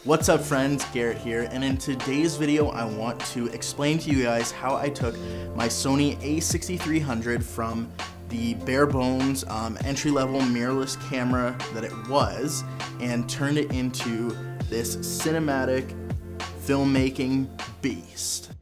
What's up friends, Garrett here, and in today's video I want to explain to you guys how I took my Sony a6300 from the bare bones entry-level mirrorless camera that it was and turned it into this cinematic filmmaking beast.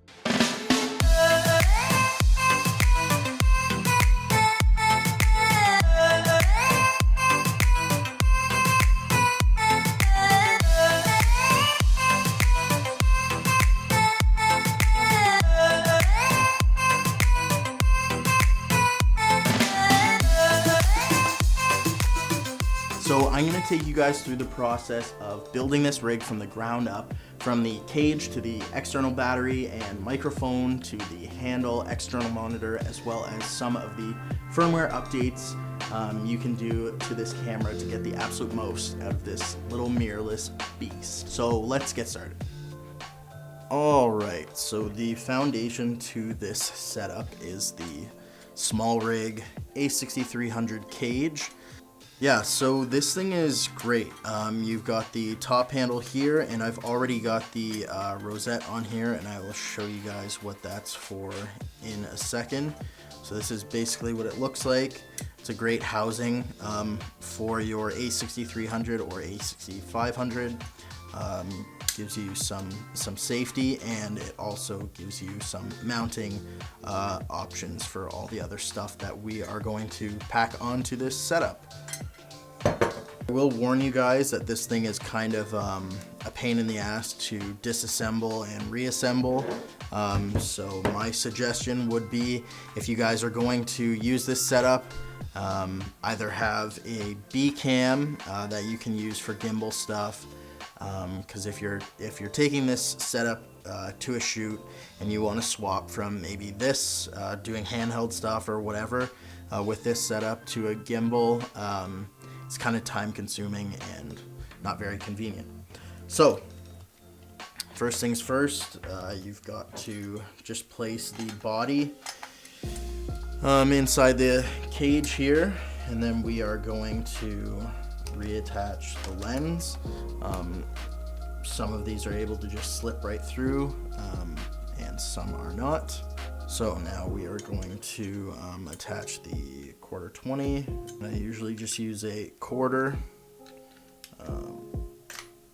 So I'm going to take you guys through the process of building this rig from the ground up, from the cage to the external battery and microphone to the handle, external monitor, as well as some of the firmware updates you can do to this camera to get the absolute most out of this little mirrorless beast. So let's get started. Alright, so the foundation to this setup is the SmallRig a6300 cage. Yeah, so this thing is great. You've got the top handle here, and I've already got the Rosette on here, and I will show you guys what that's for in a second. So this is basically what it looks like. It's a great housing for your a6300 or a6500. Gives you some safety, and it also gives you some mounting options for all the other stuff that we are going to pack onto this setup. I will warn you guys that this thing is kind of a pain in the ass to disassemble and reassemble. So my suggestion would be, if you guys are going to use this setup, either have a B cam that you can use for gimbal stuff, because if you're taking this setup to a shoot and you want to swap from maybe this doing handheld stuff or whatever with this setup to a gimbal, it's kind of time consuming and not very convenient. So first things first, you've got to just place the body inside the cage here, and then we are going to reattach the lens. Some of these are able to just slip right through, and some are not. So now we are going to attach the 1/4-20. I usually just use a 1/4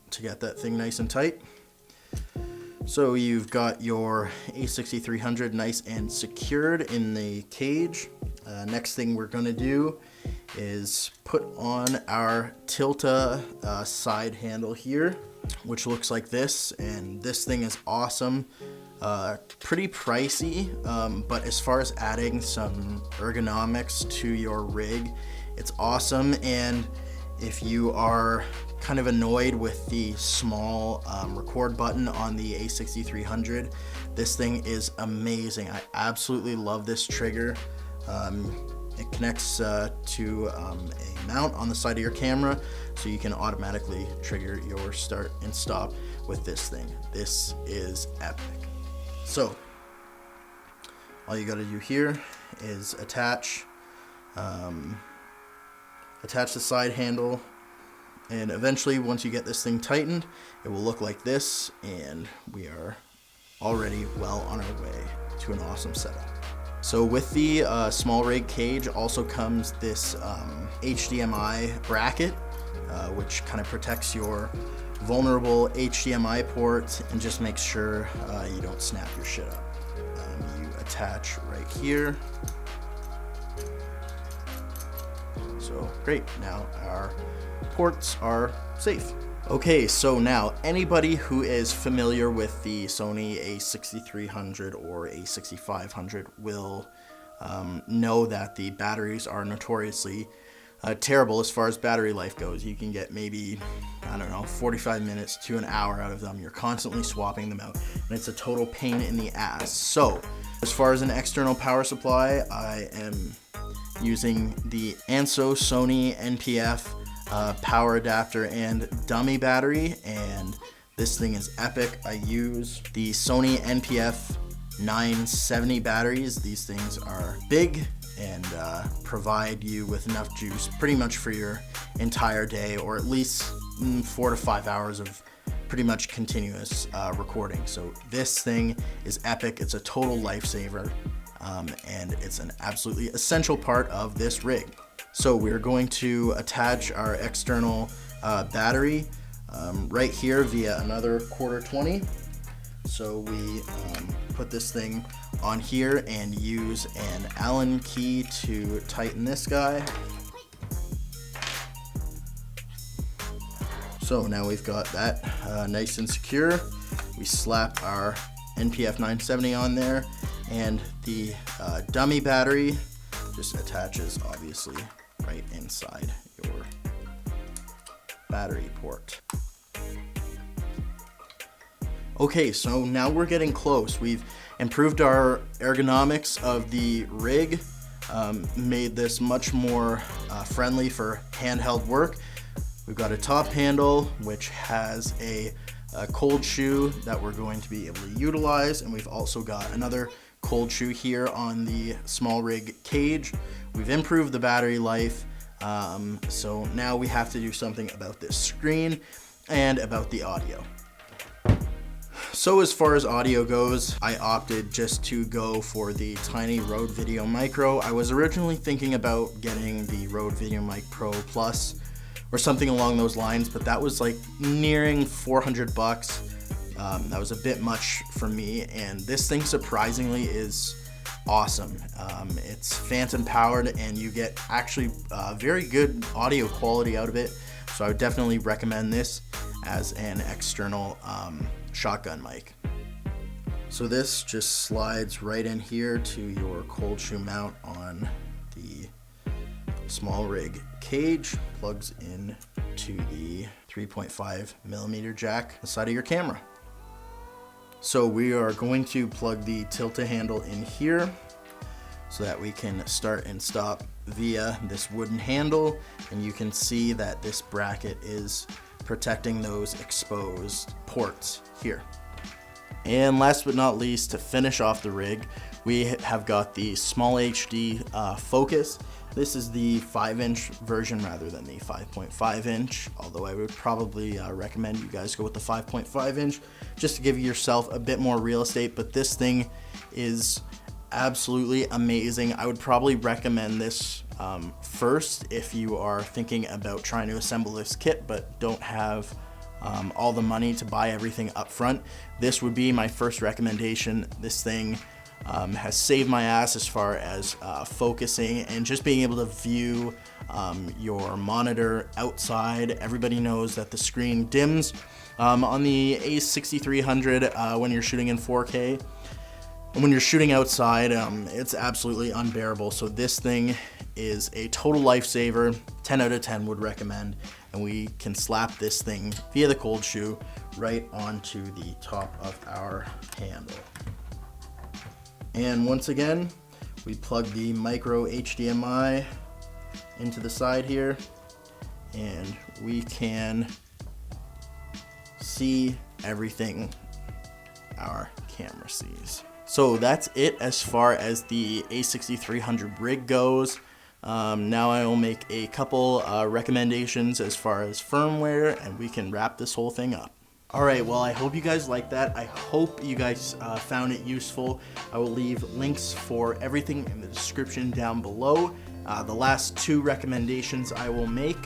to get that thing nice and tight. So you've got your a6300 nice and secured in the cage. Next thing we're going to do is put on our Tilta side handle here, which looks like this, and this thing is awesome. Pretty pricey, but as far as adding some ergonomics to your rig, it's awesome. And if you are kind of annoyed with the small record button on the a6300, this thing is amazing. I absolutely love this trigger. It connects to a mount on the side of your camera, so you can automatically trigger your start and stop with this thing. This is epic. So all you got to do here is attach the side handle, and eventually once you get this thing tightened, it will look like this, and we are already well on our way to an awesome setup. So with the SmallRig cage also comes this HDMI bracket, which kind of protects your vulnerable HDMI ports and just makes sure you don't snap your shit up. You attach right here. So great, now our ports are safe. Okay, so now anybody who is familiar with the Sony a6300 or a6500 will know that the batteries are notoriously terrible as far as battery life goes. You can get maybe, I don't know, 45 minutes to an hour out of them. You're constantly swapping them out, and it's a total pain in the ass. So as far as an external power supply, I am using the Sony NP-F power adapter and dummy battery, and this thing is epic. I use the Sony NP-F970 batteries. These things are big and provide you with enough juice pretty much for your entire day, or at least 4 to 5 hours of pretty much continuous recording. So this thing is epic. It's a total lifesaver, and it's an absolutely essential part of this rig. So we're going to attach our external battery right here via another 1/4-20. So we put this thing on here and use an Allen key to tighten this guy. So now we've got that nice and secure. We slap our NP-F970 on there, and the dummy battery just attaches obviously right inside your battery port. Okay, so now we're getting close. We've improved our ergonomics of the rig, made this much more friendly for handheld work. We've got a top handle which has a cold shoe that we're going to be able to utilize, and we've also got another cold shoe here on the SmallRig cage. We've improved the battery life, so now we have to do something about this screen and about the audio. So as far as audio goes, I opted just to go for the tiny Rode VideoMicro. I was originally thinking about getting the Rode VideoMic Pro Plus or something along those lines, but that was like nearing 400 bucks. That was a bit much for me, and this thing surprisingly is awesome. It's phantom powered, and you get actually very good audio quality out of it, so I would definitely recommend this as an external shotgun mic. So this just slides right in here to your cold shoe mount on the SmallRig cage, plugs in to the 3.5mm jack on the side of your camera. So we are going to plug the Tilta handle in here so that we can start and stop via this wooden handle, and you can see that this bracket is protecting those exposed ports here. And last but not least, to finish off the rig, we have got the SmallHD focus. This is the 5-inch version rather than the 5.5-inch, although I would probably recommend you guys go with the 5.5-inch just to give yourself a bit more real estate, but this thing is absolutely amazing. I would probably recommend this first if you are thinking about trying to assemble this kit but don't have all the money to buy everything up front. This would be my first recommendation. This thing has saved my ass as far as focusing and just being able to view your monitor outside. Everybody knows that the screen dims on the a6300 when you're shooting in 4K. And when you're shooting outside, it's absolutely unbearable. So this thing is a total lifesaver. 10 out of 10 would recommend. And we can slap this thing via the cold shoe right onto the top of our handle. And once again, we plug the micro HDMI into the side here, and we can see everything our camera sees. So that's it as far as the a6300 rig goes. Now I will make a couple recommendations as far as firmware, and we can wrap this whole thing up. Alright, well, I hope you guys liked that. I hope you guys found it useful. I will leave links for everything in the description down below. The last two recommendations I will make.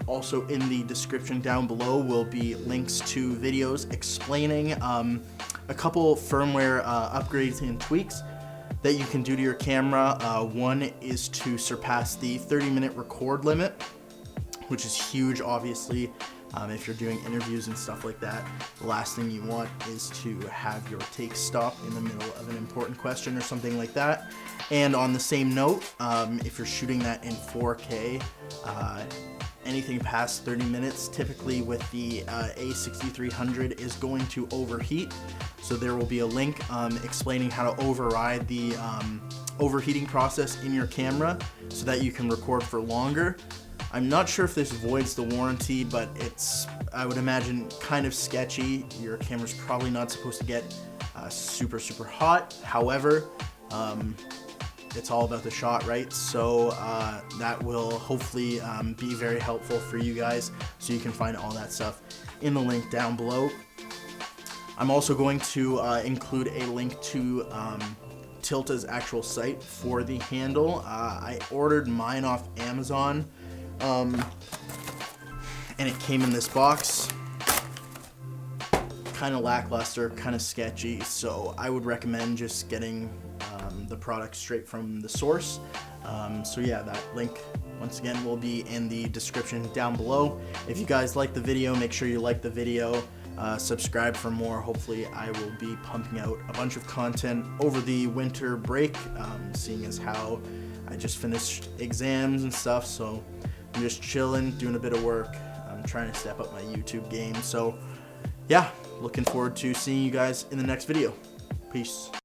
Also in the description down below will be links to videos explaining a couple firmware upgrades and tweaks that you can do to your camera. One is to surpass the 30-minute record limit, which is huge, obviously. If you're doing interviews and stuff like that, the last thing you want is to have your take stop in the middle of an important question or something like that. And on the same note, if you're shooting that in 4K, anything past 30 minutes, typically with the a6300, is going to overheat. So there will be a link explaining how to override the overheating process in your camera so that you can record for longer. I'm not sure if this voids the warranty, but it's, I would imagine, kind of sketchy. Your camera's probably not supposed to get super hot. However, it's all about the shot, right? So that will hopefully be very helpful for you guys, so you can find all that stuff in the link down below. I'm also going to include a link to Tilta's actual site for the handle. I ordered mine off Amazon, and it came in this box. Kind of lackluster, kind of sketchy, so I would recommend just getting the product straight from the source. So yeah, that link once again will be in the description down below. If you guys like the video, make sure you like the video, subscribe for more. Hopefully I will be pumping out a bunch of content over the winter break, seeing as how I just finished exams and stuff, so I'm just chilling, doing a bit of work. I'm trying to step up my YouTube game, so yeah, looking forward to seeing you guys in the next video. Peace.